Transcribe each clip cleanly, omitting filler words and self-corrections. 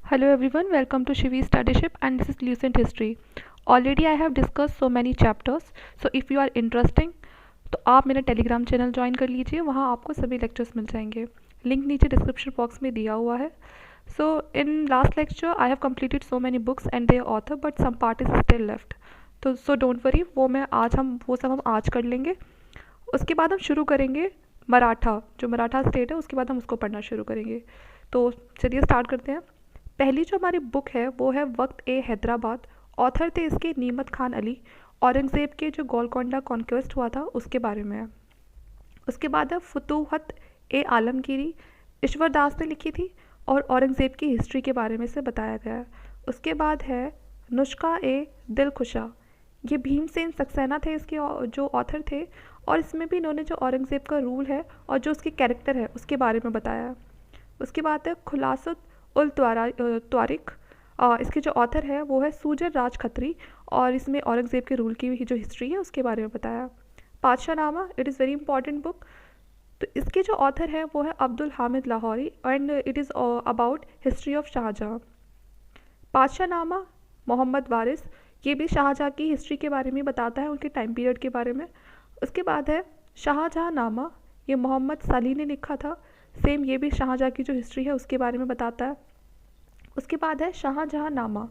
Hello everyone, welcome to Shivi's Studyship and this is Lucent History. Already I have discussed so many chapters, so if you are interesting तो आप मेरा Telegram channel join कर लीजिए, वहाँ आपको सभी lectures मिल जाएंगे. लिंक नीचे डिस्क्रिप्शन बॉक्स में दिया हुआ है. So in last lecture I have completed so many books and their author but some part is still left. तो सो डोंट वरी, वो सब हम आज कर लेंगे. उसके बाद हम शुरू करेंगे मराठा, जो मराठा स्टेट है उसके बाद हम उसको पढ़ना शुरू करेंगे. तो चलिए स्टार्ट करते हैं. पहली जो हमारी बुक है वो है वक्त ए हैदराबाद. ऑथर थे इसके नीमत खान अली. औरंगज़ेब के जो गोलकोंडा कॉन्क्वेस्ट हुआ था उसके बारे में है. उसके बाद है फुतूहत ए आलमगीरी. ईश्वर दास ने लिखी थी और औरंगज़ेब की हिस्ट्री के बारे में से बताया गया है. उसके बाद है नुस्खा ए दिलखुशा. ये भीमसेन सक्सेना थे इसके जो ऑथर थे, और इसमें भी इन्होंने जो औरंगज़ेब का रूल है और जो उसके कैरेक्टर है उसके बारे में बताया है. उसके बाद है खुलासत उल त्वारिक. इसके जो ऑथर है वो है सूजर राज खत्री, और इसमें औरंगज़ेब के रूल की जो हिस्ट्री है उसके बारे में बताया. Padshahnama, it is very important book. तो इसके जो ऑथर है वो है Abdul Hamid Lahori and it is about history of Shahjahan. Padshahnama Mohammad Waris, ये भी शाहजहाँ की हिस्ट्री के बारे में बताता है, उनके टाइम पीरियड के बारे में. उसके बाद है शाहजहाँ नामा, ये मोहम्मद साली ने लिखा था. सेम ये भी शाहजहाँ की जो हिस्ट्री है उसके बारे में बताता है. उसके बाद है शाहजहाँ नामा,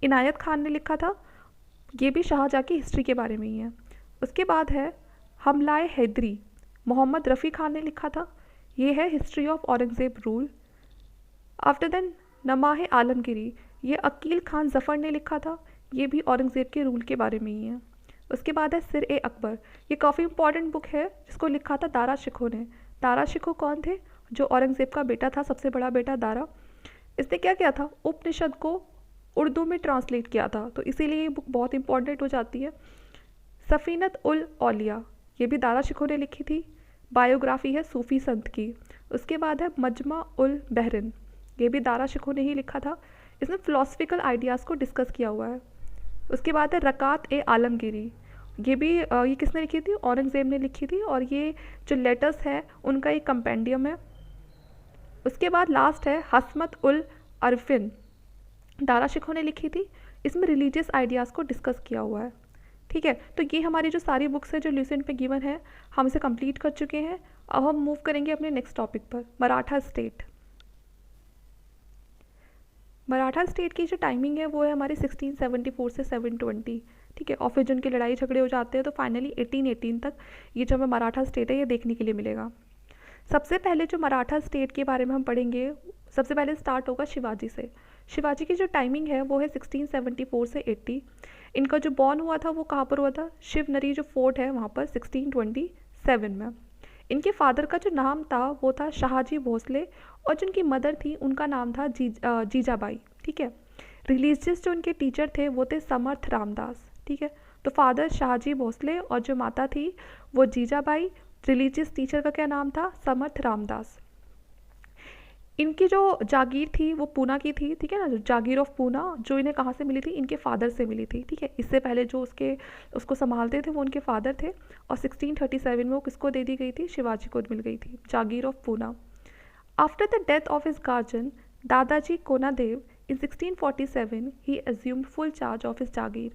इनायत खान ने लिखा था. ये भी शाहजहाँ की हिस्ट्री के बारे में ही है. उसके बाद है हमलाए हैदरी, मोहम्मद रफ़ी खान ने लिखा था. ये है history of Aurangzeb rule. After then नमाहे आलमगिरी, ये अकील खान जफ़र ने लिखा था. ये भी औरंगज़ेब के रूल के बारे में ही है. उसके बाद है सिर ए अकबर. ये काफ़ी इंपॉर्टेंट बुक है जिसको लिखा था दारा शिकोह ने. दारा शिकोह कौन थे? जो औरंगज़ेब का बेटा था, सबसे बड़ा बेटा दारा. इसने क्या किया था? उपनिषद को उर्दू में ट्रांसलेट किया था, तो इसीलिए ये बुक बहुत इंपॉर्टेंट हो जाती है. सफ़ीनत उल औलिया, ये भी दारा शिकोह ने लिखी थी. बायोग्राफी है सूफ़ी संत की. उसके बाद है मजमा उल बहरिन, ये भी दारा शिकोह ने ही लिखा था. इसमें फ़िलासफ़िकल आइडियाज़ को डिस्कस किया हुआ है. उसके बाद है रकात ए आलमगीरी. ये किसने लिखी थी? औरंगज़ेब ने लिखी थी, और ये जो लेटर्स है उनका एक कंपेंडियम है. उसके बाद लास्ट है हसमत उल अरफिन, दारा शिकोह ने लिखी थी. इसमें रिलीजियस आइडियाज़ को डिस्कस किया हुआ है. ठीक है, तो ये हमारी जो सारी बुक्स है जो ल्यूसेंट में गिवन है हम इसे कंप्लीट कर चुके हैं. अब हम मूव करेंगे अपने नेक्स्ट टॉपिक पर, मराठा स्टेट. मराठा स्टेट की जो टाइमिंग है वो है हमारी 1674 से 720. ठीक है, और फिर जिनके लड़ाई झगड़े हो जाते हैं तो फाइनली 1818 तक ये जो हमें मराठा स्टेट है ये देखने के लिए मिलेगा. सबसे पहले जो मराठा स्टेट के बारे में हम पढ़ेंगे, सबसे पहले स्टार्ट होगा शिवाजी से. शिवाजी की जो टाइमिंग है वो है 1674 से 80. इनका जो बॉर्न हुआ था वो कहाँ पर हुआ था? शिवनरी जो फोर्ट है वहाँ पर 1627 में. इनके फादर का जो नाम था वो था शाहजी भोसले, और जो उनकी मदर थी उनका नाम था जीजाबाई. ठीक है. रिलीजियस जो उनके टीचर थे वो थे समर्थ रामदास. ठीक है, तो फादर शाहजी भोसले और जो माता थी वो जीजाबाई. रिलीजियस टीचर का क्या नाम था? समर्थ रामदास. इनकी जो जागीर थी वो पूना की थी. ठीक है ना, जागीर ऑफ पूना जो इन्हें कहाँ से मिली थी? इनके फादर से मिली थी. ठीक है, इससे पहले जो उसको संभालते थे वो उनके फादर थे, और 1637 में वो किसको दे दी गई थी? शिवाजी को मिल गई थी jagir of Poona. After the death of his guardian Dadaji Konadev in 1647 he assumed full charge of his jagir.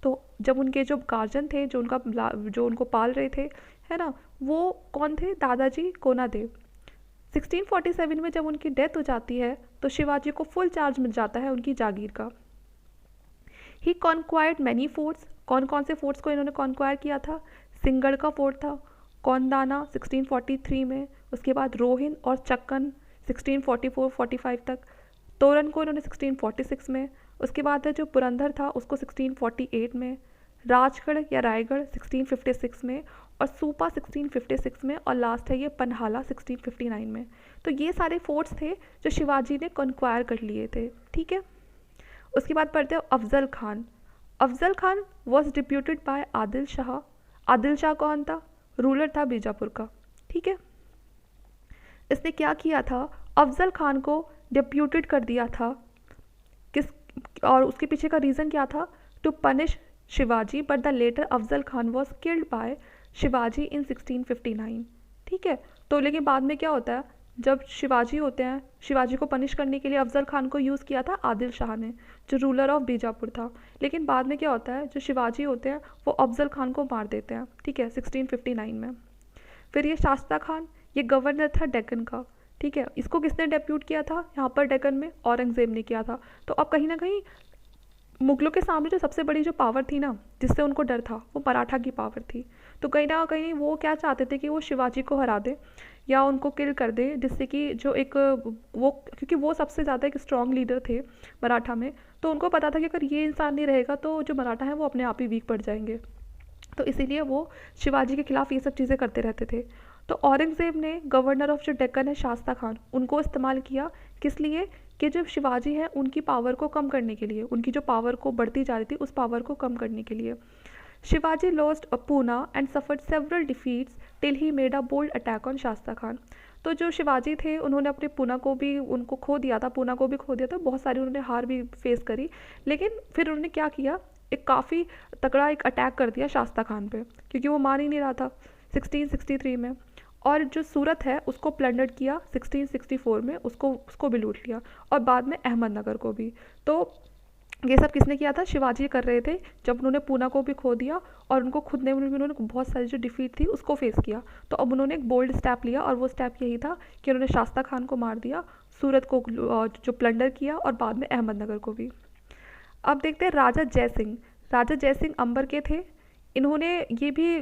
तो जब उनके जो गार्जियन थे जो उनको पाल रहे थे, है ना, वो कौन थे? दादाजी कोनादेव. 1647 में जब उनकी डेथ हो जाती है तो शिवाजी को फुल चार्ज मिल जाता है उनकी जागीर का. ही कॉन्क्वायर्ड मैनी फोर्ट्स. कौन कौन से फोर्ट्स को इन्होंने कॉन्क्वायर किया था? सिंगड़ का फोर्ट था, कौंदाना 1643 में. उसके बाद रोहिन और चक्कन 1644-45 तक. तोरन को इन्होंने 1646 में. उसके बाद जो पुरंदर था उसको 1648 में. राजगढ़ या रायगढ़ 1656 में, और सूपा 1656 में, और लास्ट है ये पन्हाला 1659 में. तो ये सारे फोर्ट्स थे जो शिवाजी ने कॉन्क्वायर कर लिए थे. ठीक है. उसके बाद पढ़ते हैं Afzal Khan. Afzal Khan was deputed by Adil Shah. Adil Shah कौन था? रूलर था बीजापुर का. ठीक है. इसने क्या किया था? अफजल खान को डिप्यूटेड कर दिया था. किस और उसके पीछे का रीज़न क्या था? To punish Shivaji, but the latter Afzal Khan was killed by Shivaji in 1659. ठीक है, तो लेकिन बाद में क्या होता है? जब शिवाजी होते हैं, शिवाजी को पनिश करने के लिए अफजल खान को यूज़ किया था आदिल शाह ने, जो रूलर ऑफ बीजापुर था। लेकिन बाद में क्या होता है, जो शिवाजी होते हैं वो अफजल खान को मार देते हैं, ठीक है, 1659 में। फिर ये शास्ता खान, ये गवर्नर था डेक्कन का, ठीक है। इसको किसने डेप्यूट किया था यहाँ पर डेक्कन में? औरंगज़ेब ने किया था। तो अब कहीं ना कहीं मुगलों के सामने जो सबसे बड़ी जो पावर थी ना, जिससे उनको डर था, वो मराठा की पावर थी। तो कहीं ना कहीं वो क्या चाहते थे कि वो शिवाजी को हरा दे या उनको किल कर दे, जिससे कि जो एक वो, क्योंकि वो सबसे ज़्यादा एक स्ट्रॉन्ग लीडर थे मराठा में, तो उनको पता था कि अगर ये इंसान नहीं रहेगा तो जो मराठा है वो अपने आप ही वीक पड़ जाएंगे। तो इसीलिए वो शिवाजी के खिलाफ ये सब चीज़ें करते रहते थे। तो औरंगज़ेब ने गवर्नर ऑफ जो डेक्कन है शास्ता खान, उनको इस्तेमाल किया। किस लिए? कि जो शिवाजी हैं उनकी पावर को कम करने के लिए, उनकी जो पावर को बढ़ती जा रही थी उस पावर को कम करने के लिए। Shivaji lost Poona and suffered several defeats till he made a bold attack on Shaista Khan. तो जो शिवाजी थे उन्होंने अपने पूना को भी उनको खो दिया था, पूना को भी खो दिया था, बहुत सारी उन्होंने हार भी फेस करी। लेकिन फिर उन्होंने क्या किया, एक काफ़ी तगड़ा एक अटैक कर दिया शास्ता खान पे, क्योंकि वो मान ही नहीं रहा था 1663 में। और जो सूरत है उसको प्लंडर किया 1664 में, उसको उसको भी लूट लिया, और बाद में अहमदनगर को भी। तो ये सब किसने किया था? शिवाजी कर रहे थे, जब उन्होंने पूना को भी खो दिया और उनको खुद ने उन्होंने बहुत सारी जो डिफीट थी उसको फेस किया। तो अब उन्होंने एक बोल्ड स्टेप लिया, और वो स्टेप यही था कि उन्होंने शास्ता खान को मार दिया, सूरत को जो प्लंडर किया, और बाद में अहमदनगर को भी। अब देखते हैं राजा जयसिंह। राजा जयसिंह अंबर के थे। इन्होंने ये भी,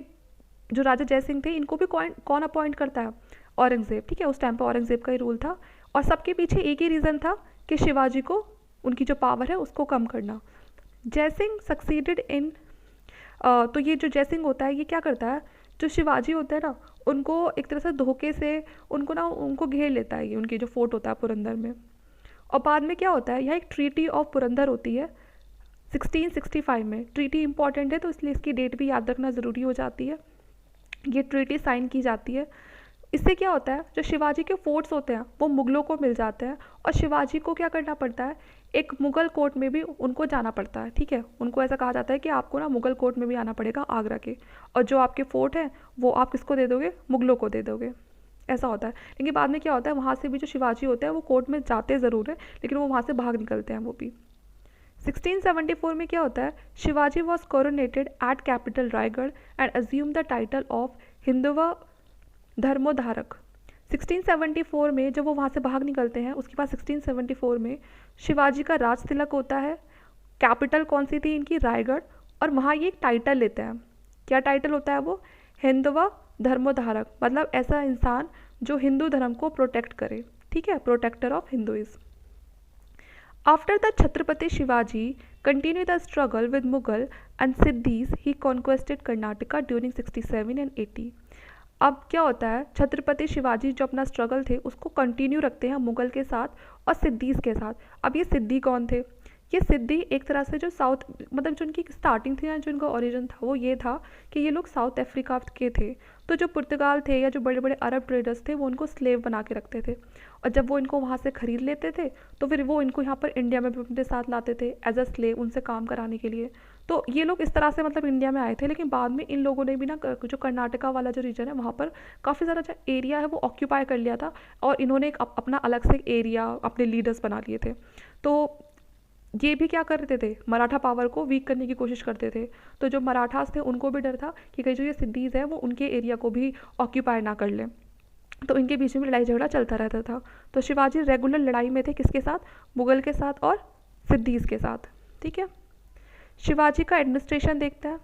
जो राजा जयसिंह थे, इनको भी कौन अपॉइंट करता है? औरंगज़ेब, ठीक है। उस टाइम पर औरंगज़ेब का ही रूल था, और सबके पीछे एक ही रीज़न था कि शिवाजी को, उनकी जो पावर है उसको कम करना। जयसिंह सक्सीडेड इन, तो ये जो जयसिंह होता है ये क्या करता है, जो शिवाजी होता है ना उनको एक तरह से धोखे से उनको घेर लेता है, ये उनकी जो फोर्ट होता है पुरंदर में। और बाद में क्या होता है, यह एक ट्रीटी ऑफ पुरंदर होती है 1665 में। ट्रीटी इंपॉर्टेंट है तो इसलिए इसकी डेट भी याद रखना ज़रूरी हो जाती है। ये ट्रीटी साइन की जाती है। इससे क्या होता है, जो शिवाजी के फोर्ट्स होते हैं वो मुगलों को मिल जाते हैं, और शिवाजी को क्या करना पड़ता है, एक मुगल कोर्ट में भी उनको जाना पड़ता है, ठीक है। उनको ऐसा कहा जाता है कि आपको ना मुगल कोर्ट में भी आना पड़ेगा आगरा के, और जो आपके फोर्ट हैं वो आप किसको दे दोगे? मुगलों को दे दोगे, ऐसा होता है। लेकिन बाद में क्या होता है, वहाँ से भी जो शिवाजी होते हैं वो कोर्ट में जाते ज़रूर हैं, लेकिन वो वहाँ से भाग निकलते हैं वो भी। 1674 में क्या होता है, Shivaji was coronated at capital Raigad and assume the title of Hindava Dharmodharak. 1674 में जब वो वहाँ से भाग निकलते हैं, उसके बाद 1674 में शिवाजी का राज तिलक होता है। कैपिटल कौन सी थी इनकी? रायगढ़। और वहाँ ये एक टाइटल लेते हैं। क्या टाइटल होता है वो? हिंदवा धर्मोधारक, मतलब ऐसा इंसान जो हिंदू धर्म को प्रोटेक्ट करे, ठीक है, protector of Hinduism. After the Chhatrapati Shivaji continued the struggle with Mughal and Siddhis, he conquered Karnataka during 67 and 80. अब क्या होता है, छत्रपति शिवाजी जो अपना स्ट्रगल थे उसको कंटिन्यू रखते हैं मुगल के साथ और सिद्दीज़ के साथ। अब ये सिद्दी कौन थे? ये सिद्दी एक तरह से जो साउथ, मतलब जो उनकी स्टार्टिंग थी ना, जो उनका ओरिजिन था वो ये था कि ये लोग साउथ अफ्रीका के थे। तो जो पुर्तगाल थे या जो बड़े बड़े अरब ट्रेडर्स थे वो उनको स्लेव बना के रखते थे, और जब वो इनको वहाँ से ख़रीद लेते थे तो फिर वो इनको यहाँ पर इंडिया में भी अपने साथ लाते थे एज अ स्लेव, उनसे काम कराने के लिए। तो ये लोग इस तरह से मतलब इंडिया में आए थे। लेकिन बाद में इन लोगों ने भी ना जो कर्नाटका वाला जो रीजन है वहाँ पर काफ़ी सारा जो एरिया है वो ऑक्यूपाई कर लिया था, और इन्होंने एक अपना अलग से एरिया अपने लीडर्स बना लिए थे। तो ये भी क्या करते थे, मराठा पावर को वीक करने की कोशिश करते थे। तो जो मराठास थे उनको भी डर था कि कहीं जो ये सिद्दीज़ है वो उनके एरिया को भी ऑक्यूपाई ना कर लें, तो इनके बीच में लड़ाई झगड़ा चलता रहता था। तो शिवाजी रेगुलर लड़ाई में थे, किसके साथ? मुगल के साथ और सिद्दीज़ के साथ, ठीक है। शिवाजी का एडमिनिस्ट्रेशन देखते हैं।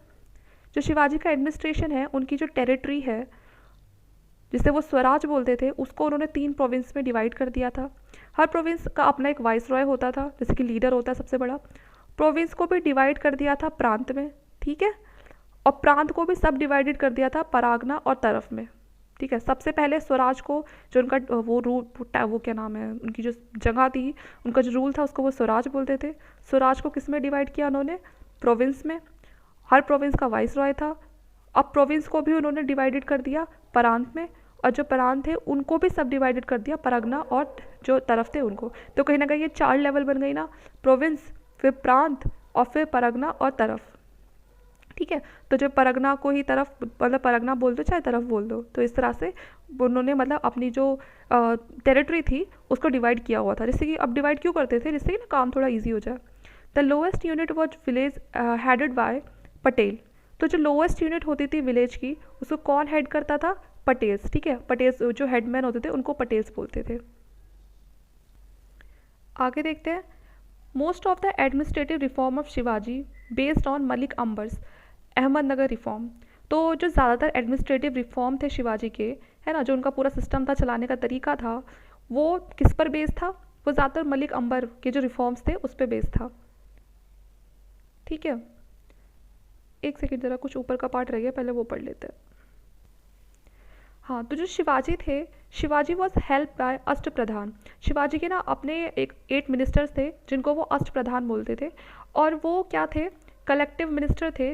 जो शिवाजी का एडमिनिस्ट्रेशन है, उनकी जो टेरिटरी है जिसे वो स्वराज बोलते थे, उसको उन्होंने 3 प्रोविंस में डिवाइड कर दिया था। हर प्रोविंस का अपना एक वाइस रॉय होता था, जैसे कि लीडर होता है सबसे बड़ा। प्रोविंस को भी डिवाइड कर दिया था प्रांत में, ठीक है, और प्रांत को भी सब डिवाइडेड कर दिया था परागना और तरफ में, ठीक है। सबसे पहले स्वराज को, जो उनका वो क्या नाम है, उनकी जो जगह थी, उनका जो रूल था उसको वो स्वराज बोलते थे। स्वराज को किस में डिवाइड किया उन्होंने? प्रोविंस में। हर प्रोविंस का वाइस रॉय था। अब प्रोविंस को भी उन्होंने डिवाइडेड कर दिया प्रांत में, और जो प्रांत थे उनको भी सब डिवाइडेड कर दिया परगना और जो तरफ थे उनको। तो कहीं ना कहीं ये 4 लेवल बन गई ना, प्रोविंस, फिर प्रांत और फिर परगना और तरफ, ठीक है। तो जो परगना को ही तरफ, मतलब परगना बोल दो चाहे तरफ बोल दो, तो इस तरह से उन्होंने मतलब अपनी जो टेरिटरी थी उसको डिवाइड किया हुआ था, जिससे कि अब डिवाइड क्यों करते थे, जिससे कि ना काम थोड़ा ईजी हो जाए। The lowest unit was village headed by Patel. तो जो लोएस्ट यूनिट होती थी विलेज की, उसको कौन हेड करता था, पटेल्स। ठीक है, पटेल्स जो हेडमैन होते थे उनको पटेल्स बोलते थे। आगे देखते हैं। Most of the administrative reform of Shivaji based on Malik Ambar's Ahmednagar reform. तो जो ज़्यादातर एडमिनिस्ट्रेटिव रिफॉर्म थे शिवाजी के, है ना, जो उनका पूरा सिस्टम था, चलाने का तरीका था, वो किस पर बेस्ड था, वो ज़्यादातर मलिक अंबर के जो रिफॉर्म्स थे उस पर बेस्ड था। ठीक है, एक सेकेंड, ज़रा कुछ ऊपर का पार्ट रह गया, पहले वो पढ़ लेते हैं। हाँ, तो जो शिवाजी थे, शिवाजी वॉज हेल्प बाय अष्ट प्रधान। शिवाजी के ना अपने एक 8 मिनिस्टर्स थे जिनको वो अष्ट प्रधान बोलते थे, और वो क्या थे, कलेक्टिव मिनिस्टर थे,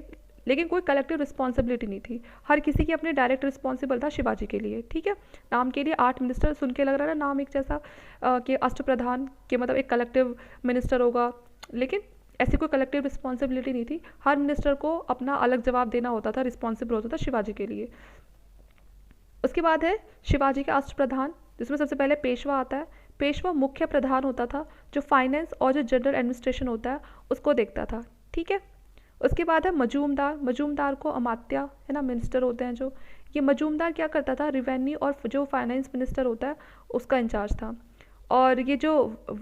लेकिन कोई कलेक्टिव रिस्पॉन्सिबिलिटी नहीं थी। हर किसी की अपनी डायरेक्ट रिस्पॉन्सिबल था शिवाजी के लिए। ठीक है, नाम के लिए 8 मिनिस्टर, सुन के लग रहा है ना नाम एक जैसा कि अष्ट प्रधान के मतलब एक कलेक्टिव मिनिस्टर होगा, लेकिन ऐसी कोई कलेक्टिव रिस्पॉन्सिबिलिटी नहीं थी। हर मिनिस्टर को अपना अलग जवाब देना होता था, रिस्पॉन्सिबल होता था शिवाजी के लिए। उसके बाद है शिवाजी के अष्ट प्रधान, जिसमें सबसे पहले पेशवा आता है। पेशवा मुख्य प्रधान होता था, जो फाइनेंस और जो जनरल एडमिनिस्ट्रेशन होता है उसको देखता था। ठीक है, उसके बाद है मजूमदार। मजूमदार को अमात्या, है ना, मिनिस्टर होते हैं जो, ये मजूमदार क्या करता था, रिवेन्यू और जो फाइनेंस मिनिस्टर होता है उसका इंचार्ज था। और ये जो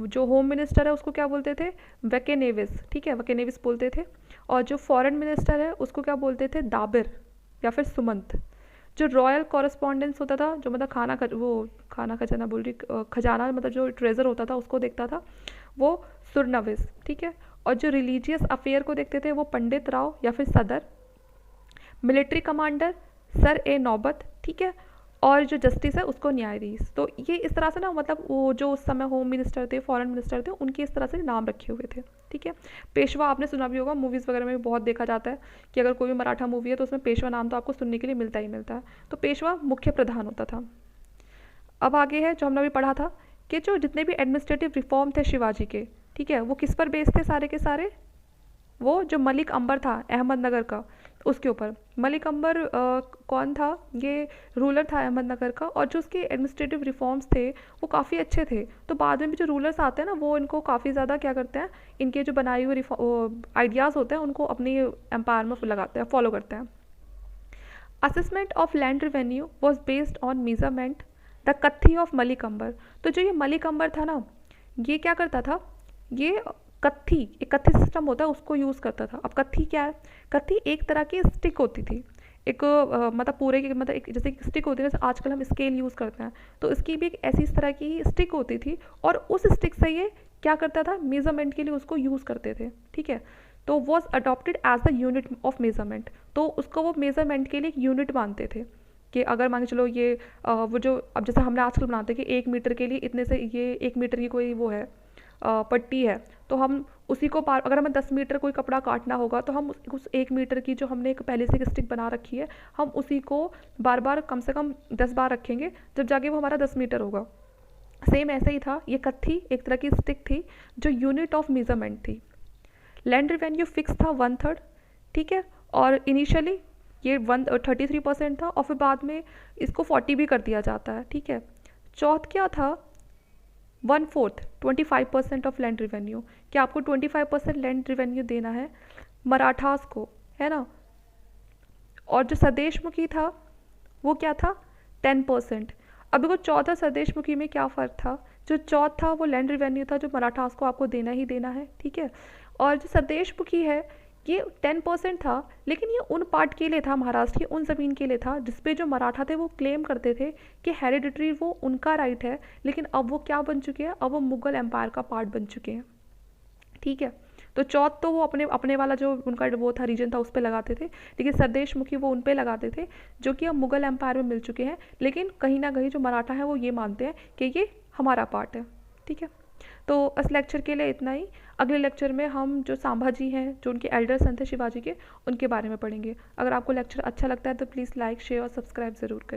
जो होम मिनिस्टर है उसको क्या बोलते थे, वैकेनेविस। ठीक है, वैकेनेविस बोलते थे। और जो फॉरेन मिनिस्टर है उसको क्या बोलते थे, दाबिर या फिर सुमंत। जो रॉयल कॉरेस्पॉन्डेंस होता था, जो मतलब खाना खजाना बोल रही, खजाना मतलब जो ट्रेजर होता था उसको देखता था, वो सुरनविस। ठीक है, और जो रिलीजियस अफेयर को देखते थे वो पंडित राव या फिर सदर। मिलिट्री कमांडर सर ए नौबत। ठीक है, और जो जस्टिस है उसको न्यायाधीश। तो ये इस तरह से ना, मतलब वो जो उस समय होम मिनिस्टर थे, फॉरेन मिनिस्टर थे, उनके इस तरह से नाम रखे हुए थे। ठीक है, पेशवा आपने सुना भी होगा, मूवीज़ वगैरह में भी बहुत देखा जाता है कि अगर कोई भी मराठा मूवी है तो उसमें पेशवा नाम तो आपको सुनने के लिए मिलता ही मिलता है। तो पेशवा मुख्य प्रधान होता था। अब आगे है जो हमने अभी पढ़ा था कि जो जितने भी एडमिनिस्ट्रेटिव रिफॉर्म थे शिवाजी के, ठीक है, वो किस पर बेस्ड थे सारे के सारे, वो जो मलिक अंबर था अहमदनगर का, उसके ऊपर। मलिक अंबर कौन था, ये रूलर था अहमदनगर का, और जो उसके एडमिनिस्ट्रेटिव रिफॉर्म्स थे वो काफ़ी अच्छे थे। तो बाद में भी जो रूलर्स आते हैं ना, वो इनको काफ़ी ज़्यादा क्या करते हैं, इनके जो बनाए हुए आइडियाज़ होते हैं उनको अपनी एम्पायर में लगाते हैं, फॉलो करते हैं। Assessment of land revenue was based on measurement the कत्थी ऑफ मलिक अंबर। तो जो ये मलिक अंबर था ना, ये क्या करता था, ये कत्थी, एक कत्थी सिस्टम होता है उसको यूज़ करता था। अब कत्थी क्या है, कत्थी एक तरह की स्टिक होती थी, एक मतलब पूरे की मतलब एक जैसे स्टिक होती है, जैसे आजकल हम स्केल यूज़ करते हैं, तो इसकी भी एक ऐसी इस तरह की स्टिक होती थी, और उस स्टिक से ये क्या करता था, मेजरमेंट के लिए उसको यूज़ करते थे। ठीक है, तो was adopted as the unit of measurement. तो उसको वो मेजरमेंट के लिए एक यूनिट मानते थे कि अगर मान के चलो ये वो जो अब जैसे हमने आजकल बनाते हैं कि 1 मीटर के लिए इतने से, ये 1 मीटर की कोई वो है पट्टी है, तो हम उसी को पार, अगर हमें 10 मीटर कोई कपड़ा काटना होगा तो हम उस 1 मीटर की जो हमने एक पहले से एक स्टिक बना रखी है, हम उसी को बार बार कम से कम 10 बार रखेंगे, जब जाके वो हमारा 10 मीटर होगा। सेम ऐसे ही था, ये कत्थी एक तरह की स्टिक थी जो यूनिट ऑफ मेजरमेंट थी। लैंड रेवेन्यू फिक्स था 1/3। ठीक है, और इनिशियली ये 33% था, और फिर बाद में इसको 40 भी कर दिया जाता है। ठीक है, चौथ क्या था, 1/4 25% ऑफ लैंड रेवेन्यू, कि आपको 25% लैंड रेवेन्यू देना है मराठास को, है ना। और जो स्वदेशमुखी था वो क्या था, 10%। अब देखो चौथा स्वदेशमुखी में क्या फ़र्क था, जो चौथ था वो लैंड रेवेन्यू था जो मराठास को आपको देना ही देना है। ठीक है, और जो स्वदेशमुखी है ये 10% था, लेकिन ये उन पार्ट के लिए था, महाराष्ट्र की उन ज़मीन के लिए था जिसपे जो मराठा थे वो क्लेम करते थे कि हेरिडिटरी वो उनका राइट है, लेकिन अब वो क्या बन चुके हैं, अब वो मुगल एम्पायर का पार्ट बन चुके हैं। ठीक है, तो चौथ तो वो अपने अपने वाला जो उनका वो था रीजन था उस पर लगाते थे, लेकिन स्वदेशमुखी वो उन पर लगाते थे जो कि अब मुगल एम्पायर में मिल चुके हैं, लेकिन कहीं ना कहीं जो मराठा है वो ये मानते हैं कि ये हमारा पार्ट है। ठीक है, तो इस लेक्चर के लिए इतना ही। अगले लेक्चर में हम जो संभाजी हैं, जो उनके एल्डर सन थे शिवाजी के, उनके बारे में पढ़ेंगे। अगर आपको लेक्चर अच्छा लगता है तो प्लीज़ लाइक, शेयर और सब्सक्राइब ज़रूर करें।